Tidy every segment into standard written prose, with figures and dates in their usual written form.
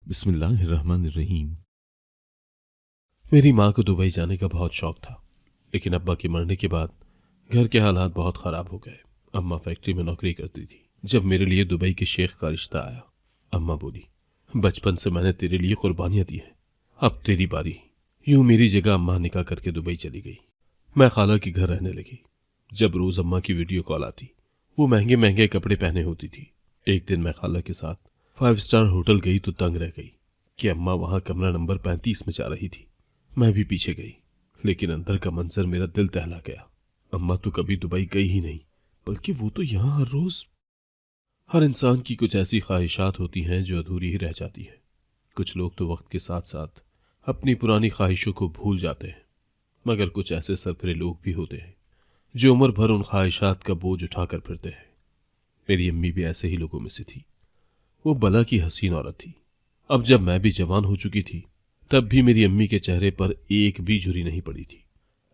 बिस्मिल्लाहिर्रहमानिर्रहीम। मेरी माँ को दुबई जाने का बहुत शौक था, लेकिन अब्बा के मरने के बाद घर के हालात बहुत ख़राब हो गए। अम्मा फैक्ट्री में नौकरी करती थी। जब मेरे लिए दुबई के शेख का रिश्ता आया, अम्मा बोली, बचपन से मैंने तेरे लिए कुर्बानियाँ दी हैं, अब तेरी बारी। यूं मेरी जगह अम्मा निकाह करके दुबई चली गई। मैं खाला के घर रहने लगी। जब रोज़ अम्मा की वीडियो कॉल आती, वो महंगे महंगे कपड़े पहने होती थी। एक दिन मैं खाला के साथ 5 स्टार होटल गई तो तंग रह गई कि अम्मा वहाँ कमरा नंबर 35 में जा रही थी। मैं भी पीछे गई, लेकिन अंदर का मंजर मेरा दिल दहला गया। अम्मा तो कभी दुबई गई ही नहीं, बल्कि वो तो यहाँ हर रोज। हर इंसान की कुछ ऐसी ख्वाहिशात होती हैं जो अधूरी ही रह जाती है। कुछ लोग तो वक्त के साथ साथ अपनी पुरानी ख्वाहिशों को भूल जाते हैं, मगर कुछ ऐसे सरफरे लोग भी होते हैं जो उम्र भर उन ख्वाहिशात का बोझ उठाकर फिरते हैं। मेरी अम्मी भी ऐसे ही लोगों में से थी। वो बला की हसीन औरत थी। अब जब मैं भी जवान हो चुकी थी, तब भी मेरी अम्मी के चेहरे पर एक भी झुर्री नहीं पड़ी थी।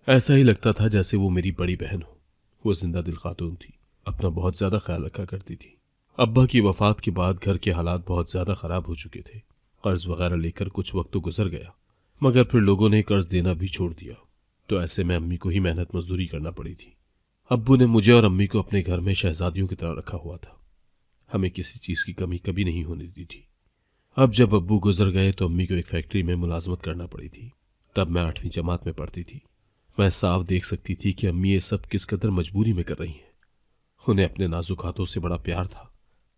ऐसा ही लगता था जैसे वो मेरी बड़ी बहन हो। वो जिंदा दिल खातून थी, अपना बहुत ज्यादा ख्याल रखा करती थी। अब्बा की वफात के बाद घर के हालात बहुत ज्यादा खराब हो चुके थे। कर्ज वगैरह लेकर कुछ वक्त तो गुजर गया, मगर फिर लोगों ने कर्ज देना भी छोड़ दिया, तो ऐसे में अम्मी को ही मेहनत मजदूरी करना पड़ी थी। अब्बू ने मुझे और अम्मी को अपने घर में शहजादियों की तरह रखा हुआ था। हमें किसी चीज की कमी कभी नहीं होने दी थी। अब जब अब्बू गुजर गए तो अम्मी को एक फैक्ट्री में मुलाजमत करना पड़ी थी। तब मैं 8वीं जमात में पढ़ती थी। मैं साफ देख सकती थी कि अम्मी ये सब किस कदर मजबूरी में कर रही हैं। उन्हें अपने नाजुक हाथों से बड़ा प्यार था।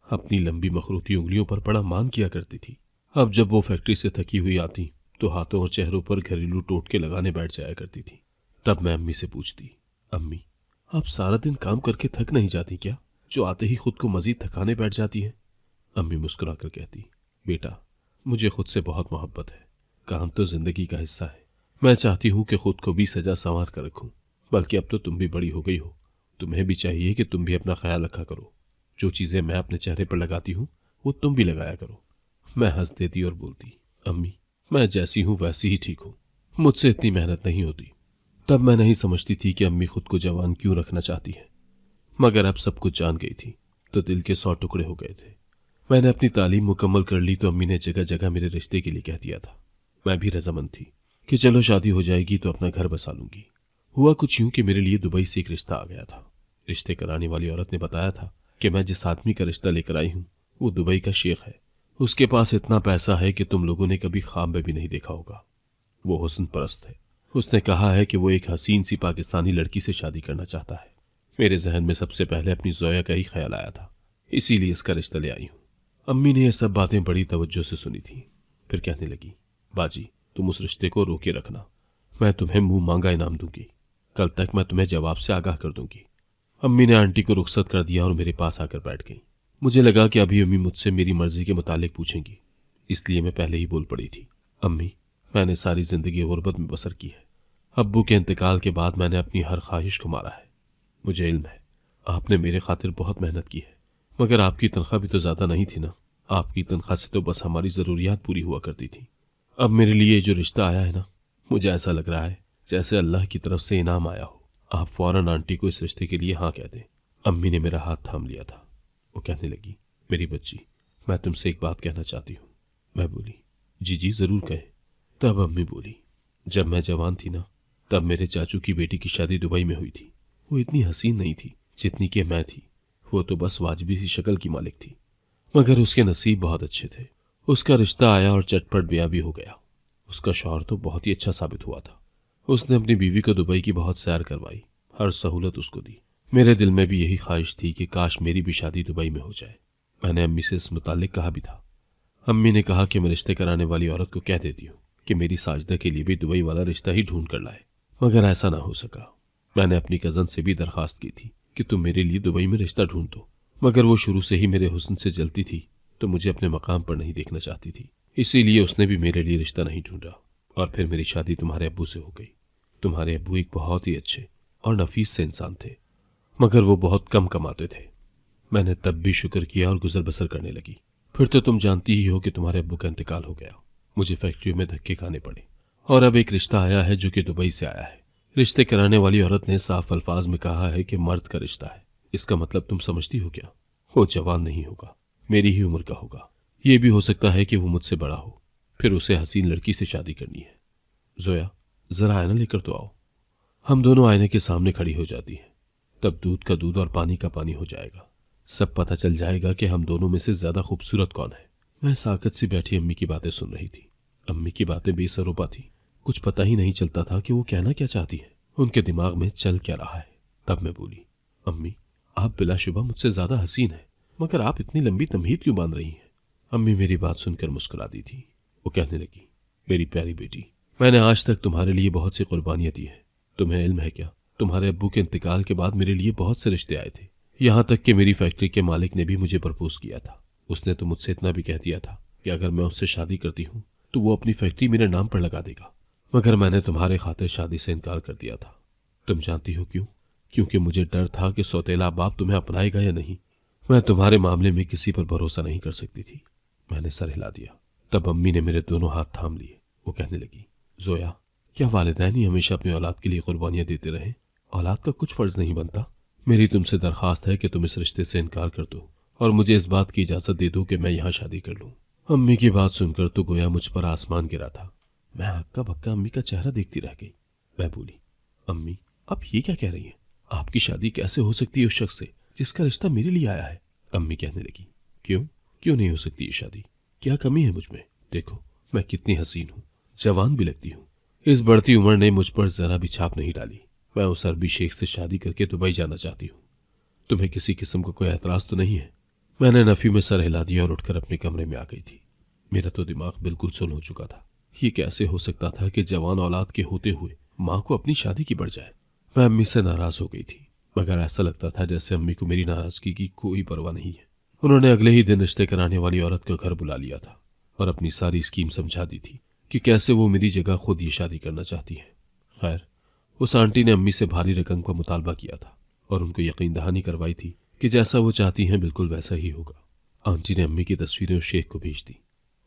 अपनी लंबी मखरूती उंगलियों पर बड़ा मान किया करती थी। अब जब वो फैक्ट्री से थकी हुई आती तो हाथों और चेहरों पर घरेलू टोटके लगाने बैठ जाया करती थी। तब मैं अम्मी से पूछती, अम्मी, आप सारा दिन काम करके थक नहीं जाती क्या, जो आते ही खुद को मजीद थकाने बैठ जाती हैं? अम्मी मुस्कुरा कर कहती, बेटा, मुझे खुद से बहुत मोहब्बत है। काम तो जिंदगी का हिस्सा है। मैं चाहती हूँ कि खुद को भी सजा संवार कर रखूं। बल्कि अब तो तुम भी बड़ी हो गई हो, तुम्हें भी चाहिए कि तुम भी अपना ख्याल रखा करो। जो चीज़ें मैं अपने चेहरे पर लगाती हूँ, वो तुम भी लगाया करो। मैं हंस देती और बोलती, अम्मी, मैं जैसी हूँ वैसी ही ठीक हूँ, मुझसे इतनी मेहनत नहीं होती। तब मैं नहीं समझती थी कि अम्मी खुद को जवान क्यों रखना चाहती है, मगर अब सब कुछ जान गई थी तो दिल के 100 टुकड़े हो गए थे। मैंने अपनी तालीम मुकम्मल कर ली तो अम्मी ने जगह जगह मेरे रिश्ते के लिए कह दिया था। मैं भी रजामंद थी कि चलो शादी हो जाएगी तो अपना घर बसा लूंगी। हुआ कुछ यूं कि मेरे लिए दुबई से एक रिश्ता आ गया था। रिश्ते कराने वाली औरत ने बताया था कि मैं जिस आदमी का रिश्ता लेकर आई हूँ वो दुबई का शेख है। उसके पास इतना पैसा है कि तुम लोगों ने कभी ख्वाब में भी नहीं देखा होगा। वो हुस्न परस्त है। उसने कहा है कि वो एक हसीन सी पाकिस्तानी लड़की से शादी करना चाहता है। मेरे जहन में सबसे पहले अपनी जोया का ही ख्याल आया था, इसीलिए इसका रिश्ता ले आई हूँ। अम्मी ने यह सब बातें बड़ी तवज्जो से सुनी थी। फिर कहने लगी, बाजी, तुम उस रिश्ते को रोके रखना। मैं तुम्हें मुंह मांगा इनाम दूंगी। कल तक मैं तुम्हें जवाब से आगाह कर दूंगी। अम्मी ने आंटी को रुखसत कर दिया और मेरे पास आकर बैठ गई। मुझे लगा कि अभी अम्मी मुझसे मेरी मर्जी के मुतालिक पूछेंगी, इसलिए मैं पहले ही बोल पड़ी थी। अम्मी, मैंने सारी जिंदगी गुर्बत में बसर की है। अब्बू के इंतकाल के बाद मैंने अपनी हर ख्वाहिश को मारा है। मुझे इल्म है आपने मेरे खातिर बहुत मेहनत की है, मगर आपकी तनख्वाह भी तो ज़्यादा नहीं थी ना। आपकी तनख्वाह से तो बस हमारी ज़रूरियात पूरी हुआ करती थी। अब मेरे लिए जो रिश्ता आया है ना, मुझे ऐसा लग रहा है जैसे अल्लाह की तरफ से इनाम आया हो। आप फौरन आंटी को इस रिश्ते के लिए हाँ कह दें। अम्मी ने मेरा हाथ थाम लिया था। वो कहने लगी, मेरी बच्ची, मैं तुमसे एक बात कहना चाहती हूँ। मैं बोली, जी जी ज़रूर कहें। तब अम्मी बोली, जब मैं जवान थी ना, तब मेरे चाचू की बेटी की शादी दुबई में हुई थी। वो इतनी हसीन नहीं थी जितनी कि मैं थी। वो तो बस वाजबी सी शक्ल की मालिक थी, मगर उसके नसीब बहुत अच्छे थे। उसका रिश्ता आया और चटपट ब्याह भी हो गया। उसका शौहर तो बहुत ही अच्छा साबित हुआ था। उसने अपनी बीवी को दुबई की बहुत सैर करवाई, हर सहूलत उसको दी। मेरे दिल में भी यही ख्वाहिश थी कि काश मेरी भी शादी दुबई में हो जाए। मैंने अम्मी से इस मुतालिक कहा भी था। अम्मी ने कहा कि मैं रिश्ते कराने वाली औरत को कह देती हूँ कि मेरी साजदा के लिए भी दुबई वाला रिश्ता ही ढूंढ कर लाए, मगर ऐसा ना हो सका। मैंने अपनी कज़न से भी दरख्वास्त की थी कि तुम मेरे लिए दुबई में रिश्ता ढूंढ दो, मगर वो शुरू से ही मेरे हुस्न से जलती थी तो मुझे अपने मकाम पर नहीं देखना चाहती थी। इसीलिए उसने भी मेरे लिए रिश्ता नहीं ढूंढा और फिर मेरी शादी तुम्हारे अब्बू से हो गई। तुम्हारे अब्बू एक बहुत ही अच्छे और नफीस से इंसान थे, मगर वो बहुत कम कमाते थे। मैंने तब भी शुक्र किया और गुजर बसर करने लगी। फिर तो तुम जानती ही हो कि तुम्हारे अब्बू का इंतकाल हो गया। मुझे फैक्ट्रियों में धक्के खाने पड़े और अब एक रिश्ता आया है जो कि दुबई से आया है। रिश्ते कराने वाली औरत ने साफ अल्फाज में कहा है कि मर्द का रिश्ता है। इसका मतलब तुम समझती हो क्या? वो जवान नहीं होगा, मेरी ही उम्र का होगा। ये भी हो सकता है कि वो मुझसे बड़ा हो, फिर उसे हसीन लड़की से शादी करनी है। जोया, जरा आईना लेकर तो आओ। हम दोनों आईने के सामने खड़ी हो जाती हैं। तब दूध का दूध और पानी का पानी हो जाएगा। सब पता चल जाएगा कि हम दोनों में से ज्यादा खूबसूरत कौन है। मैं साकत से बैठी अम्मी की बातें सुन रही थी। अम्मी की बातें बेसरोपा थी। कुछ पता ही नहीं चलता था कि वो कहना क्या चाहती है, उनके दिमाग में चल क्या रहा है। तब मैं बोली, अम्मी, आप बिलाशुबा मुझसे ज्यादा हसीन है, मगर आप इतनी लंबी तमहीद क्यों बांध रही हैं? अम्मी मेरी बात सुनकर मुस्कुरा दी थी। वो कहने लगी, मेरी प्यारी बेटी, मैंने आज तक तुम्हारे लिए बहुत सी कुर्बानियां दी हैं। तुम्हें इल्म है क्या, तुम्हारे अब्बू के इंतकाल के बाद मेरे लिए बहुत से रिश्ते आए थे। यहाँ तक कि मेरी फैक्ट्री के मालिक ने भी मुझे प्रपोज किया था। उसने तो मुझसे इतना भी कह दिया था कि अगर मैं उससे शादी करती हूँ तो वो अपनी फैक्ट्री मेरे नाम पर लगा देगा। मगर मैंने तुम्हारे खातिर शादी से इनकार कर दिया था। तुम जानती हो क्यों? क्योंकि मुझे डर था कि सौतेला बाप तुम्हें अपनाएगा या नहीं। मैं तुम्हारे मामले में किसी पर भरोसा नहीं कर सकती थी। मैंने सर हिला दिया। तब अम्मी ने मेरे दोनों हाथ थाम लिए। वो कहने लगी, जोया, क्या वालिदैन ही हमेशा अपनी औलाद के लिए कुर्बानियां देते रहे? औलाद का कुछ फर्ज नहीं बनता। मेरी तुमसे दरखास्त है कि तुम इस रिश्ते से इनकार कर दो और मुझे इस बात की इजाजत दे दो कि मैं यहाँ शादी कर लूँ। अम्मी की बात सुनकर तो गोया मुझ पर आसमान गिरा था। मैं हक्का बक्का अम्मी का चेहरा देखती रह गई। मैं बोली, अम्मी, आप ये क्या कह रही हैं? आपकी शादी कैसे हो सकती है उस शख्स से जिसका रिश्ता मेरे लिए आया है? अम्मी कहने लगी, क्यों क्यों नहीं हो सकती ये शादी? क्या कमी है मुझ में? देखो, मैं कितनी हसीन हूँ, जवान भी लगती हूँ। इस बढ़ती उम्र ने मुझ पर जरा भी छाप नहीं डाली। मैं उस अरबी शेख से शादी करके दुबई जाना चाहती हूँ। तुम्हें किसी किस्म का कोई एतराज तो नहीं है? मैंने नफी में सर हिला दिया और उठकर अपने कमरे में आ गई थी। मेरा तो दिमाग बिल्कुल सुन हो चुका था। ये कैसे हो सकता था कि जवान औलाद के होते हुए माँ को अपनी शादी की बढ़ जाए? मैं अम्मी से नाराज हो गई थी, मगर ऐसा लगता था जैसे अम्मी को मेरी नाराजगी की कोई परवाह नहीं है। उन्होंने अगले ही दिन रिश्ते कराने वाली औरत का घर बुला लिया था और अपनी सारी स्कीम समझा दी थी कि कैसे वो मेरी जगह खुद ये शादी करना चाहती है। खैर, उस आंटी ने अम्मी से भारी रकम का मुतालबा किया था और उनको यकीन दहानी करवाई थी कि जैसा वो चाहती हैं बिल्कुल वैसा ही होगा। आंटी ने अम्मी की तस्वीरें उस शेख को भेज दी।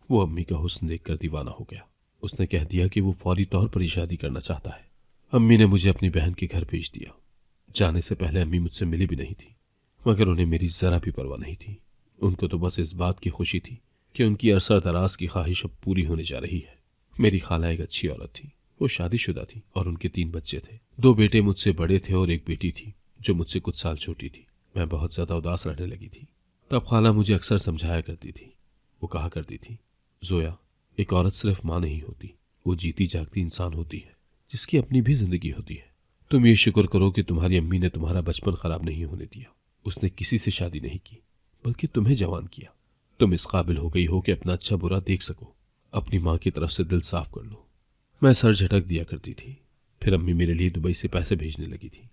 वो अम्मी का हुस्न देखकर दीवाना हो गया। उसने कह दिया कि वो फौरी तौर पर ही शादी करना चाहता है। अम्मी ने मुझे अपनी बहन के घर भेज दिया। जाने से पहले अम्मी मुझसे मिली भी नहीं थी, मगर उन्हें मेरी जरा भी परवाह नहीं थी। उनको तो बस इस बात की खुशी थी कि उनकी अरसा दराज की ख्वाहिश अब पूरी होने जा रही है। मेरी खाला एक अच्छी औरत थी। वो शादीशुदा थी और उनके 3 बच्चे थे। 2 बेटे मुझसे बड़े थे और एक बेटी थी जो मुझसे कुछ साल छोटी थी। मैं बहुत ज्यादा उदास रहने लगी थी। तब खाला मुझे अक्सर समझाया करती थी। वो कहा करती थी, जोया, एक औरत सिर्फ माँ नहीं होती, वो जीती जागती इंसान होती है जिसकी अपनी भी जिंदगी होती है। तुम ये शुक्र करो कि तुम्हारी अम्मी ने तुम्हारा बचपन खराब नहीं होने दिया। उसने किसी से शादी नहीं की, बल्कि तुम्हें जवान किया। तुम इस काबिल हो गई हो कि अपना अच्छा बुरा देख सको। अपनी माँ की तरफ से दिल साफ कर लो। मैं सर झटक दिया करती थी। फिर अम्मी मेरे लिए दुबई से पैसे भेजने लगी थी।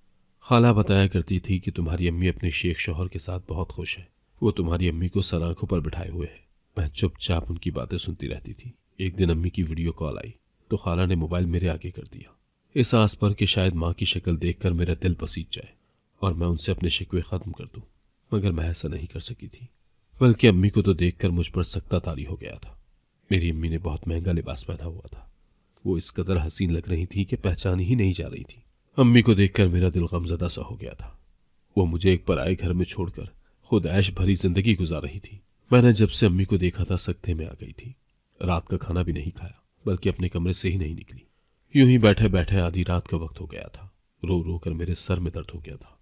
खाला बताया करती थी कि तुम्हारी अम्मी अपने शेख शौहर के साथ बहुत खुश है। वो तुम्हारी अम्मी को सर आंखों पर बिठाए हुए है। मैं चुपचाप उनकी बातें सुनती रहती थी। एक दिन अम्मी की वीडियो कॉल आई तो खाला ने मोबाइल मेरे आगे कर दिया, इस आस पर कि शायद माँ की शक्ल देखकर मेरा दिल पसीज जाए और मैं उनसे अपने शिकवे खत्म कर दूं। मगर मैं ऐसा नहीं कर सकी थी, बल्कि अम्मी को तो देखकर मुझ पर सख्ता तारी हो गया था। मेरी अम्मी ने बहुत महंगा लिबास पहना हुआ था। वो इस कदर हसीन लग रही थी कि पहचान ही नहीं जा रही थी। अम्मी को देखकर मेरा दिल गमजदा सा हो गया था। वो मुझे एक पराए घर में छोड़कर खुद ऐश भरी जिंदगी गुजार रही थी। मैंने जब से अम्मी को देखा था सख्ते में आ गई थी। रात का खाना भी नहीं खाया, बल्कि अपने कमरे से ही नहीं निकली। यूं ही बैठे बैठे आधी रात का वक्त हो गया था। रो रो कर मेरे सर में दर्द हो गया था।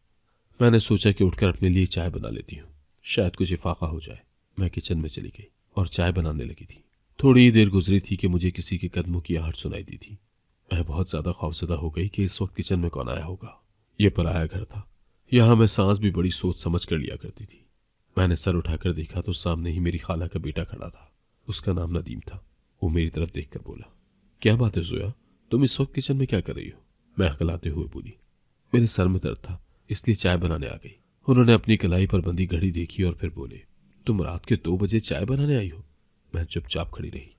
मैंने सोचा कि उठकर अपने लिए चाय बना लेती हूँ, शायद कुछ इफाका हो जाए। मैं किचन में चली गई और चाय बनाने लगी थी। थोड़ी ही देर गुजरी थी कि मुझे किसी के कदमों की आहट सुनाई दी थी। मैं बहुत ज्यादा खौफजदा हो गई कि इस वक्त किचन में कौन आया होगा। यह पराया घर था। यहाँ मैं सांस भी बड़ी सोच समझ कर लिया करती थी। मैंने सर उठाकर देखा तो सामने ही मेरी खाला का बेटा खड़ा था। उसका नाम नदीम था। वो मेरी तरफ देखकर बोला, क्या बात है जोया, तुम इस वक्त किचन में क्या कर रही हो? मैं हकलाते हुए बोली, मेरे सर में दर्द था, इसलिए चाय बनाने आ गई। उन्होंने अपनी कलाई पर बंधी घड़ी देखी और फिर बोले, तुम रात के 2 बजे चाय बनाने आई हो? मैं चुपचाप खड़ी रही।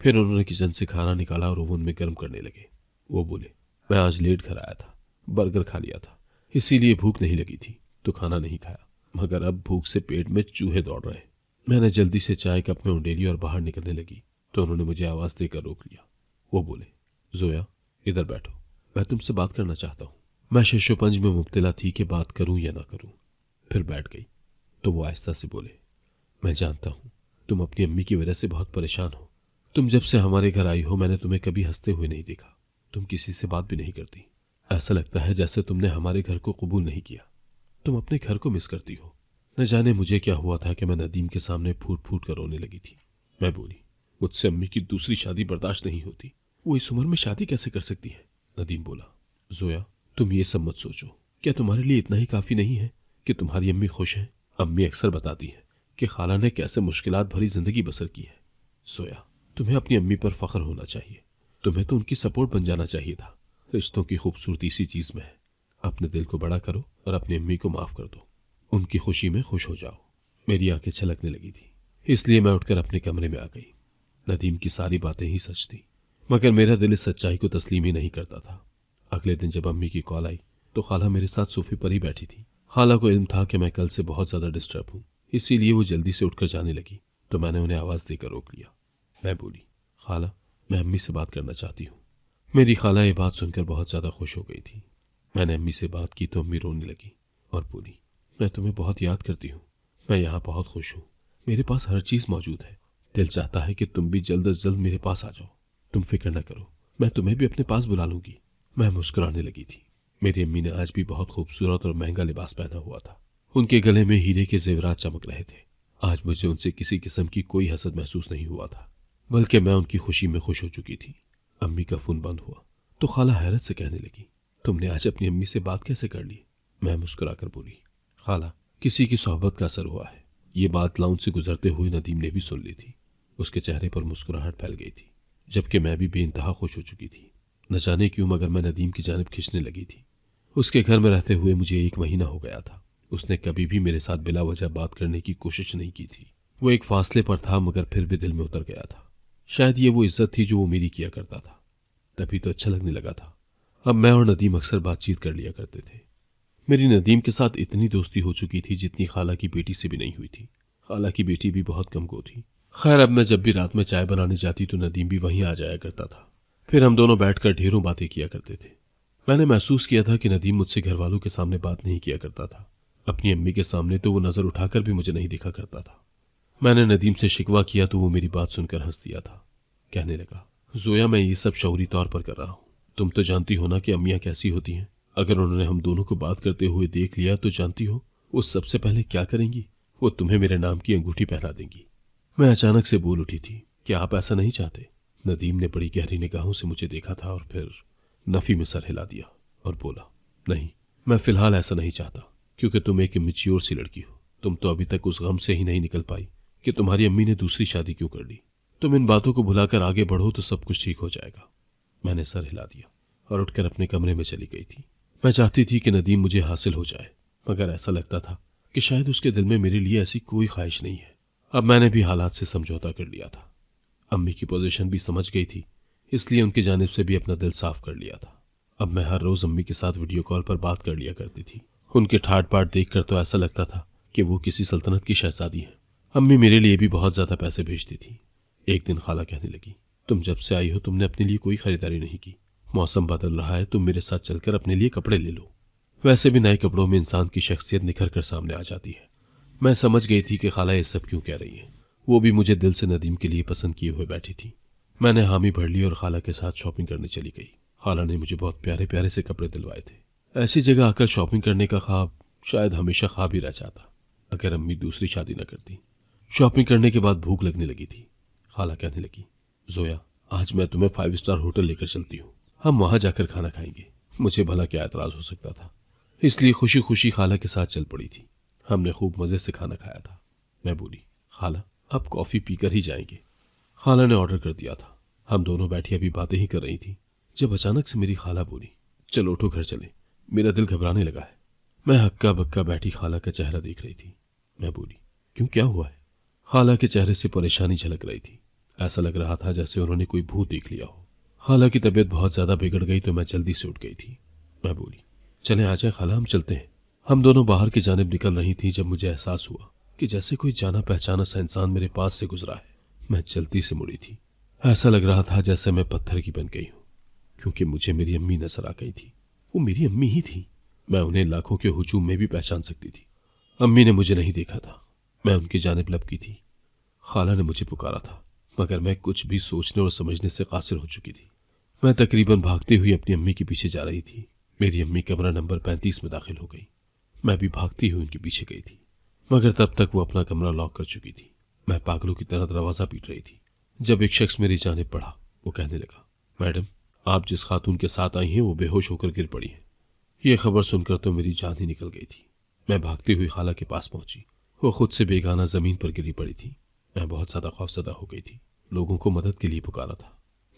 फिर उन्होंने किचन से खाना निकाला और ओवन में गर्म करने लगे। वो बोले, मैं आज लेट घर आया था, बर्गर खा लिया था, इसीलिए भूख नहीं लगी थी तो खाना नहीं खाया, मगर अब भूख से पेट में चूहे दौड़ रहे। मैंने जल्दी से चाय कप में उंडेली और बाहर निकलने लगी तो उन्होंने मुझे आवाज देकर रोक लिया। वो बोले, जोया, इधर बैठो, मैं तुमसे बात करना चाहता हूँ। मैं शिशुपंज में मुब्तला थी कि बात करूं या ना करूं। फिर बैठ गई तो वो आहिस्ता से बोले, मैं जानता हूं तुम अपनी अम्मी की वजह से बहुत परेशान हो। तुम जब से हमारे घर आई हो मैंने तुम्हें कभी हंसते हुए नहीं देखा। तुम किसी से बात भी नहीं करती। ऐसा लगता है जैसे तुमने हमारे घर को कबूल नहीं किया। तुम अपने घर को मिस करती हो। न जाने मुझे क्या हुआ था कि मैं नदीम के सामने फूट फूट कर रोने लगी थी। मैं बोली, मुझसे अम्मी की दूसरी शादी बर्दाश्त नहीं होती। वो इस उम्र में शादी कैसे कर सकती है? नदीम बोला, जोया तुम ये सब मत सोचो। क्या तुम्हारे लिए इतना ही काफी नहीं है कि तुम्हारी अम्मी खुश हैं? अम्मी अक्सर बताती है कि खाला ने कैसे मुश्किलात भरी जिंदगी बसर की है। जोया, तुम्हें अपनी अम्मी पर फख्र होना चाहिए। तुम्हें तो उनकी सपोर्ट बन जाना चाहिए था। रिश्तों की खूबसूरती इसी चीज में है। अपने दिल को बड़ा करो और अपनी अम्मी को माफ कर दो। उनकी खुशी में खुश हो जाओ। मेरी आंखें छलकने लगी थी, इसलिए मैं उठकर अपने कमरे में आ गई। नदीम की सारी बातें ही सच थी, मगर मेरा दिल इस सच्चाई को तस्लीम ही नहीं करता था। अगले दिन जब अम्मी की कॉल आई तो खाला मेरे साथ सोफे पर ही बैठी थी। खाला को इल्म था कि मैं कल से बहुत ज्यादा डिस्टर्ब हूँ, इसीलिए वो जल्दी से उठकर जाने लगी तो मैंने उन्हें आवाज देकर रोक लिया। मैं बोली, खाला मैं अम्मी से बात करना चाहती हूँ। मेरी खाला ये बात सुनकर बहुत ज्यादा खुश हो गई थी। मैंने अम्मी से बात की तो अम्मी रोने लगी और बोली, मैं तुम्हें बहुत याद करती हूँ। मैं यहाँ बहुत खुश हूँ। मेरे पास हर चीज मौजूद है। दिल चाहता है कि तुम भी जल्द अज जल्द मेरे पास आ जाओ। तुम फिक्र न करो, मैं तुम्हें भी अपने पास बुला लूंगी। मैं मुस्कुराने लगी थी। मेरी अम्मी ने आज भी बहुत खूबसूरत और महंगा लिबास पहना हुआ था। उनके गले में हीरे के जेवरात चमक रहे थे। आज मुझे उनसे किसी किस्म की कोई हसद महसूस नहीं हुआ था, बल्कि मैं उनकी खुशी में खुश हो चुकी थी। अम्मी का फोन बंद हुआ तो खाला हैरत से कहने लगी, तुमने आज अपनी अम्मी से बात कैसे कर ली? मैं मुस्कुराकर बोली, खाला किसी की सोहबत का असर हुआ है। ये बात लाउंज से गुजरते हुए नदीम ने भी सुन ली थी। उसके चेहरे पर मुस्कुराहट फैल गई थी, जबकि मैं भी बेइंतहा खुश हो चुकी थी। न जाने क्यों मगर मैं नदीम की जानिब खिंचने लगी थी। उसके घर में रहते हुए मुझे 1 महीना हो गया था। उसने कभी भी मेरे साथ बिला वजह बात करने की कोशिश नहीं की थी। वो एक फासले पर था मगर फिर भी दिल में उतर गया था। शायद ये वो इज्जत थी जो वो मेरी किया करता था, तभी तो अच्छा लगने लगा था। अब मैं और नदीम अक्सर बातचीत कर लिया करते थे। मेरी नदीम के साथ इतनी दोस्ती हो चुकी थी जितनी खाला की बेटी से भी नहीं हुई थी। खाला की बेटी भी बहुत कम गो थी। खैर अब मैं जब भी रात में चाय बनाने जाती तो नदीम भी वहीं आ जाया करता था। फिर हम दोनों बैठकर ढेरों बातें किया करते थे। मैंने महसूस किया था कि नदीम मुझसे घर वालों के सामने बात नहीं किया करता था। अपनी अम्मी के सामने तो वो नजर उठाकर भी मुझे नहीं देखा करता था। मैंने नदीम से शिकवा किया तो वो मेरी बात सुनकर हंस दिया था। कहने लगा, जोया मैं ये सब शौरी तौर पर कर रहा हूँ। तुम तो जानती हो ना कि अम्मियाँ कैसी होती हैं। अगर उन्होंने हम दोनों को बात करते हुए देख लिया तो जानती हो वो सबसे पहले क्या करेंगी? वो तुम्हें मेरे नाम की अंगूठी पहना देंगी। मैं अचानक से बोल उठी थी, क्या आप ऐसा नहीं चाहते? नदीम ने बड़ी गहरी निगाहों से मुझे देखा था और फिर नफी में सर हिला दिया और बोला, नहीं मैं फिलहाल ऐसा नहीं चाहता, क्योंकि तुम एक इमेच्योर सी लड़की हो। तुम तो अभी तक उस गम से ही नहीं निकल पाई कि तुम्हारी अम्मी ने दूसरी शादी क्यों कर ली। तुम इन बातों को भुलाकर आगे बढ़ो तो सब कुछ ठीक हो जाएगा। मैंने सर हिला दिया और उठकर अपने कमरे में चली गई थी। मैं चाहती थी कि नदीम मुझे हासिल हो जाए, मगर ऐसा लगता था कि शायद उसके दिल में मेरे लिए ऐसी कोई ख्वाहिश नहीं है। अब मैंने भी हालात से समझौता कर लिया था। अम्मी की पोजीशन भी समझ गई थी, इसलिए उनकी जानिब से भी अपना दिल साफ कर लिया था। अब मैं हर रोज अम्मी के साथ वीडियो कॉल पर बात कर लिया करती थी। उनके ठाट बाट देखकर तो ऐसा लगता था कि वो किसी सल्तनत की शहजादी हैं। अम्मी मेरे लिए भी बहुत ज्यादा पैसे भेजती थी। एक दिन खाला कहने लगी, तुम जब से आई हो तुमने अपने लिए कोई खरीदारी नहीं की। मौसम बदल रहा है, तुम मेरे साथ चलकर अपने लिए कपड़े ले लो। वैसे भी नए कपड़ों में इंसान की शख्सियत निखर कर सामने आ जाती है। मैं समझ गई थी कि खाला ये सब क्यों कह रही है। वो भी मुझे दिल से नदीम के लिए पसंद किए हुए बैठी थी। मैंने हामी भर ली और खाला के साथ शॉपिंग करने चली गई। खाला ने मुझे बहुत प्यारे प्यारे से कपड़े दिलवाए थे। ऐसी जगह आकर शॉपिंग करने का ख्वाब शायद हमेशा ख्वाब ही रह जाता अगर अम्मी दूसरी शादी न करती। शॉपिंग करने के बाद भूख लगने लगी थी। खाला कहने लगी, जोया आज मैं तुम्हें 5 स्टार होटल लेकर चलती हूँ। हम वहां जाकर खाना खाएंगे। मुझे भला क्या एतराज हो सकता था, इसलिए खुशी खुशी खाला के साथ चल पड़ी थी। हमने खूब मजे से खाना खाया था। मैं बोली, खाला अब कॉफी पीकर ही जाएंगे। खाला ने ऑर्डर कर दिया था। हम दोनों बैठी अभी बातें ही कर रही थी जब अचानक से मेरी खाला बोली, चलो उठो घर चले, मेरा दिल घबराने लगा है। मैं हक्का बक्का बैठी खाला का चेहरा देख रही थी। मैं बोली, क्यों क्या हुआ है? खाला के चेहरे से परेशानी झलक रही थी। ऐसा लग रहा था जैसे उन्होंने कोई भूत देख लिया हो। खाला की तबीयत बहुत ज्यादा बिगड़ गई तो मैं जल्दी से उठ गई थी। मैं बोली, चले आ जाए खाला, हम चलते हैं। हम दोनों बाहर की जानिब निकल रही थी जब मुझे एहसास हुआ कि जैसे कोई जाना पहचाना सा इंसान मेरे पास से गुजरा है। मैं जल्दी से मुड़ी थी। ऐसा लग रहा था जैसे मैं पत्थर की बन गई हूँ, क्योंकि मुझे मेरी अम्मी नजर आ गई थी। वो मेरी अम्मी ही थी। मैं उन्हें लाखों के हुजूम में भी पहचान सकती थी। अम्मी ने मुझे नहीं देखा था। मैं उनकी जानिब लपकी थी। खाला ने मुझे पुकारा था, मगर मैं कुछ भी सोचने और समझने से कासिर हो चुकी थी। मैं तकरीबन भागती हुई अपनी अम्मी के पीछे जा रही थी। मेरी अम्मी कमरा नंबर 35 में दाखिल हो गई। मैं भी भागती हुई उनके पीछे गई थी, मगर तब तक वो अपना कमरा लॉक कर चुकी थी। मैं पागलों की तरह दरवाज़ा पीट रही थी जब एक शख्स मेरी जानिब बढ़ा। वो कहने लगा, मैडम, आप जिस खातून के साथ आई हैं वो बेहोश होकर गिर पड़ी है। यह खबर सुनकर तो मेरी जान ही निकल गई थी। मैं भागती हुई खाला के पास पहुंची। वो खुद से बेगाना ज़मीन पर गिरी पड़ी थी। मैं बहुत ज़्यादा खौफजदा हो गई थी। लोगों को मदद के लिए पुकारा था।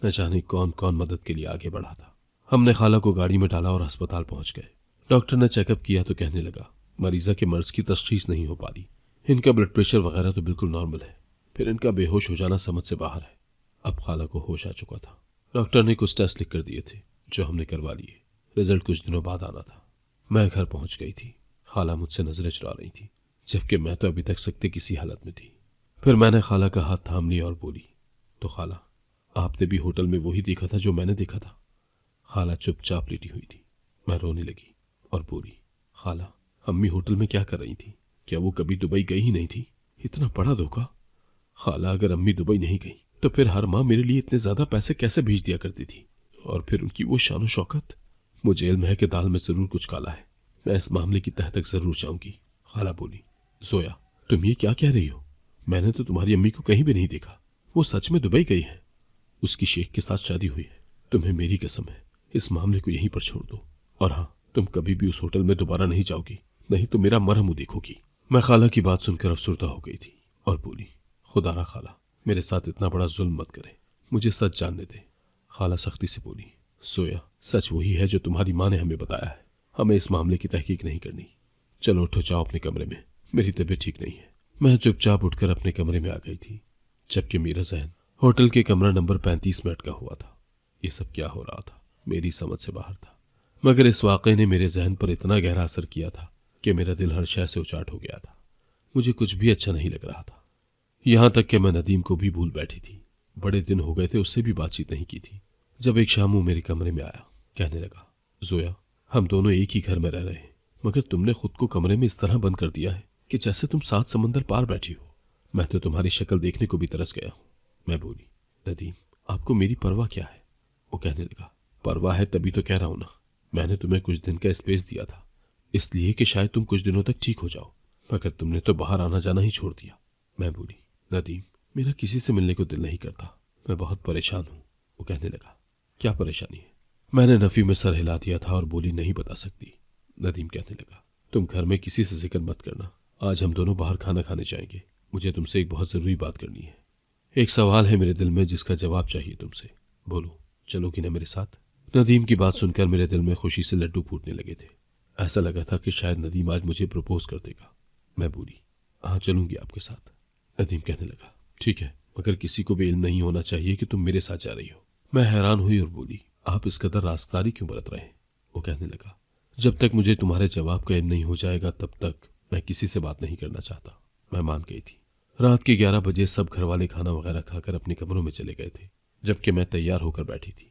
न जाने कौन कौन मदद के लिए आगे बढ़ा था। हमने खाला को गाड़ी में डाला और अस्पताल पहुंच गए। डॉक्टर ने चेकअप किया तो कहने लगा, मरीज़ा के मर्ज की तशखीस नहीं हो पा रही। इनका ब्लड प्रेशर वगैरह तो बिल्कुल नॉर्मल है, फिर इनका बेहोश हो जाना समझ से बाहर है। अब खाला को होश आ चुका था। डॉक्टर ने कुछ टेस्ट लिख कर दिए थे जो हमने करवा लिए। रिजल्ट कुछ दिनों बाद आना था। मैं घर पहुंच गई थी। खाला मुझसे नजरें चुरा रही थी, जबकि मैं तो अभी तक सख्ती किसी हालत में थी। फिर मैंने खाला का हाथ थाम लिया और बोली, तो खाला, आपने भी होटल में वही देखा था जो मैंने देखा था? खाला चुपचाप लेटी हुई थी। मैं रोने लगी और बोली, खाला, अम्मी होटल में क्या कर रही थी? क्या वो कभी दुबई गई ही नहीं थी? इतना बड़ा धोखा। खाला, अगर अम्मी दुबई नहीं गई तो फिर हर माह मेरे लिए इतने ज्यादा पैसे कैसे भेज दिया करती थी? और फिर उनकी वो शान शौकत। मुझे इल्म है कि दाल में जरूर कुछ काला है। मैं इस मामले की तह तक जरूर जाऊंगी। खाला बोली, जोया, तुम ये क्या कह रही हो? मैंने तो तुम्हारी अम्मी को कहीं भी नहीं देखा। वो सच में दुबई गई है। उसकी शेख के साथ शादी हुई है। तुम्हें मेरी कसम है, इस मामले को यहीं पर छोड़ दो। और हाँ, तुम कभी भी उस होटल में दोबारा नहीं जाओगी, नहीं तो मेरा मरहम देखोगी। मैं खाला की बात सुनकर अफसुर्दा हो गई थी और बोली, खुदारा खाला, मेरे साथ इतना बड़ा जुल्म मत करे, मुझे सच जानने दे। खाला सख्ती से बोली, सोया, सच वही है जो तुम्हारी माँ ने हमें बताया है। हमें इस मामले की तहकीक नहीं करनी। चलो उठो, जाओ अपने कमरे में, मेरी तबीयत ठीक नहीं है। मैं चुपचाप उठकर अपने कमरे में आ गई थी, जबकि मेरा जहन होटल के कमरा नंबर 35 में अटका हुआ था। ये सब क्या हो रहा था, मेरी समझ से बाहर था। मगर इस वाक़े ने मेरे जहन पर इतना गहरा असर किया था कि मेरा दिल हर शय से उचाट हो गया था। मुझे कुछ भी अच्छा नहीं लग रहा था। यहाँ तक कि मैं नदीम को भी भूल बैठी थी। बड़े दिन हो गए थे उससे भी बातचीत नहीं की थी। जब एक शाम वो मेरे कमरे में आया, कहने लगा, जोया, हम दोनों एक ही घर में रह रहे हैं, मगर तुमने खुद को कमरे में इस तरह बंद कर दिया है कि जैसे तुम 7 समंदर पार बैठी हो। मैं तो तुम्हारी शक्ल देखने को भी तरस गया हूँ। मैं बोली, नदीम, आपको मेरी परवाह क्या है? वो कहने लगा, परवाह है तभी तो कह रहा हूं ना। मैंने तुम्हें कुछ दिन का स्पेस दिया था, इसलिए कि शायद तुम कुछ दिनों तक ठीक हो जाओ, मगर तुमने तो बाहर आना जाना ही छोड़ दिया। मैं बोली, नदीम, मेरा किसी से मिलने को दिल नहीं करता, मैं बहुत परेशान हूँ। वो कहने लगा, क्या परेशानी है? मैंने नफी में सर हिला दिया था और बोली, नहीं बता सकती। नदीम कहने लगा, तुम घर में किसी से जिक्र मत करना। आज हम दोनों बाहर खाना खाने जाएंगे। मुझे तुमसे एक बहुत ज़रूरी बात करनी है। एक सवाल है मेरे दिल में जिसका जवाब चाहिए तुमसे। बोलो, चलोगी ना मेरे साथ? नदीम की बात सुनकर मेरे दिल में खुशी से लड्डू फूटने लगे थे। ऐसा लगा था कि शायद नदीम आज मुझे प्रपोज कर देगा। मैं बोली, हाँ, चलूंगी आपके साथ। नदीम कहने लगा, ठीक है, मगर किसी को भी इल्म नहीं होना चाहिए कि तुम मेरे साथ जा रही हो। मैं हैरान हुई और बोली, आप इस कदर राज़दारी क्यों बरत रहे हैं? वो कहने लगा, जब तक मुझे तुम्हारे जवाब का इल्म नहीं हो जाएगा तब तक मैं किसी से बात नहीं करना चाहता। मैं मान गई थी। रात के 11 बजे सब घर वाले खाना वगैरह खाकर अपने कमरों में चले गए थे, जबकि मैं तैयार होकर बैठी थी।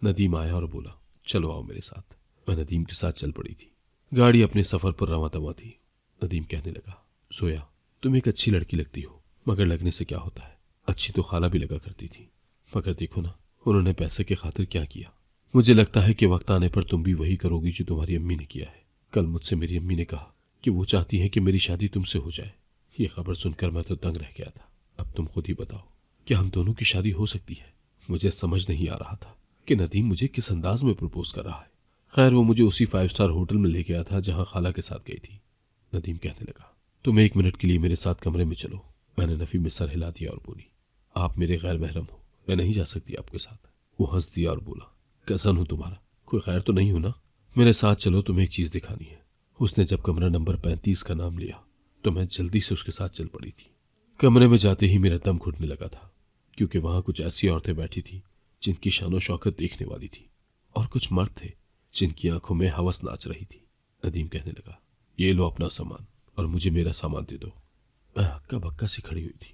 नदीम आया और बोला, चलो आओ मेरे साथ। मैं नदीम के साथ चल पड़ी थी। गाड़ी अपने सफ़र पर रवां तवां थी। नदीम कहने लगा, सोया, तुम एक अच्छी लड़की लगती हो, मगर लगने से क्या होता है? अच्छी तो खाला भी लगा करती थी, मगर देखो ना, उन्होंने पैसे के खातिर क्या किया। मुझे लगता है कि वक्त आने पर तुम भी वही करोगी जो तुम्हारी अम्मी ने किया है। कल मुझसे मेरी अम्मी ने कहा कि वो चाहती है कि मेरी शादी तुमसे हो जाए। ये खबर सुनकर मैं तो दंग रह गया था। अब तुम खुद ही बताओ, क्या हम दोनों की शादी हो सकती है? मुझे समझ नहीं आ रहा था कि नदीम मुझे किस अंदाज में प्रपोज कर रहा है। खैर, वो मुझे उसी 5 स्टार होटल में ले गया था जहां खाला के साथ गई थी। नदीम कहने लगा, तुम 1 मिनट के लिए मेरे साथ कमरे में चलो। मैंने नफी में सर हिला दिया और बोली, आप मेरे गैर महरम हो, मैं नहीं जा सकती आपके साथ। वो हंस दिया और बोला, कज़न हूं तुम्हारा, कोई खैर तो नहीं हो ना? मेरे साथ चलो, तुम्हें एक चीज़ दिखानी है। उसने जब कमरा नंबर 35 का नाम लिया तो मैं जल्दी से उसके साथ चल पड़ी थी। कमरे में जाते ही मेरा दम घुटने लगा था, क्योंकि वहां कुछ ऐसी औरतें बैठी थी जिनकी शानो शौकत देखने वाली थी, और कुछ मर्द थे जिनकी आंखों में हवस नाच रही थी। नदीम कहने लगा, ये लो अपना सामान और मुझे मेरा सामान दे दो। मैं हक्का बक्का सी खड़ी हुई थी,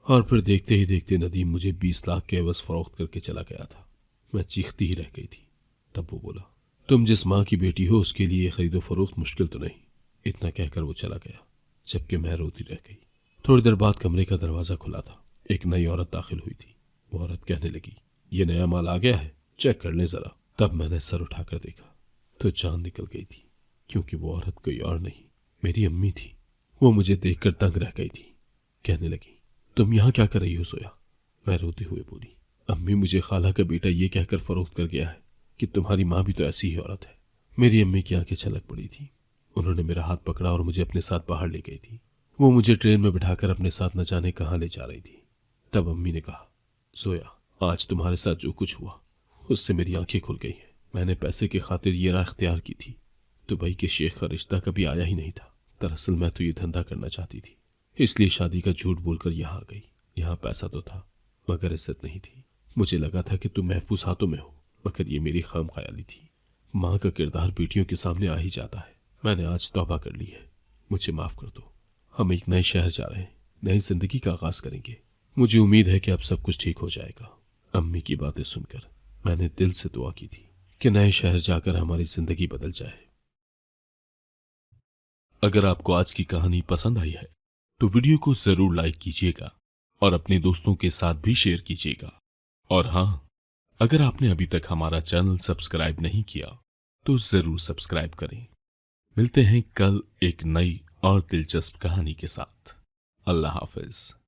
और फिर देखते ही देखते नदीम मुझे 20 लाख के एवज फरोख्त करके चला गया था। मैं चीखती ही रह गई थी। तब वो बोला, तुम जिस माँ की बेटी हो उसके लिए खरीदो फरोख्त मुश्किल तो नहीं। इतना कहकर वो चला गया, जबकि मैं रोती रह गई। थोड़ी देर बाद कमरे का दरवाज़ा खुला था। एक नई औरत दाखिल हुई थी। वो औरत कहने लगी, ये नया माल आ गया है, चेक कर लें ज़रा। तब मैंने सर उठाकर देखा तो जान निकल गई थी, क्योंकि वो औरत कोई और नहीं, मेरी अम्मी थी। वो मुझे देखकर दंग रह गई थी। कहने लगी, तुम यहाँ क्या कर रही हो सोया? मैं रोते हुए बोली, अम्मी मुझे खाला का बेटा ये कहकर फरोख्त कर गया है कि तुम्हारी माँ भी तो ऐसी ही औरत है। मेरी अम्मी की आंखें छलक पड़ी थी। उन्होंने मेरा हाथ पकड़ा और मुझे अपने साथ बाहर ले गई थी। वो मुझे ट्रेन में बिठाकर अपने साथ न जाने कहाँ ले जा रही थी। तब अम्मी ने कहा, सोया, आज तुम्हारे साथ जो कुछ हुआ उससे मेरी आंखें खुल गई हैं। मैंने पैसे की खातिर ये राह इख्तियार की थी। दुबई के शेख का रिश्ता कभी आया ही नहीं था। दरअसल मैं तो ये धंधा करना चाहती थी, इसलिए शादी का झूठ बोलकर यहाँ आ गई। यहाँ पैसा तो था मगर इज्जत नहीं थी। मुझे लगा था कि तुम महफूज हाथों में हो, मगर ये मेरी खाम ख्याली थी। माँ का किरदार बेटियों के सामने आ ही जाता है। मैंने आज तौबा कर ली है, मुझे माफ़ कर दो। हम एक नए शहर जा रहे हैं, नई जिंदगी का आगाज़ करेंगे। मुझे उम्मीद है कि अब सब कुछ ठीक हो जाएगा। अम्मी की बातें सुनकर मैंने दिल से दुआ की थी कि नए शहर जाकर हमारी जिंदगी बदल जाए। अगर आपको आज की कहानी पसंद आई है तो वीडियो को जरूर लाइक कीजिएगा और अपने दोस्तों के साथ भी शेयर कीजिएगा। और हाँ, अगर आपने अभी तक हमारा चैनल सब्सक्राइब नहीं किया तो जरूर सब्सक्राइब करें। मिलते हैं कल एक नई और दिलचस्प कहानी के साथ। अल्लाह हाफिज।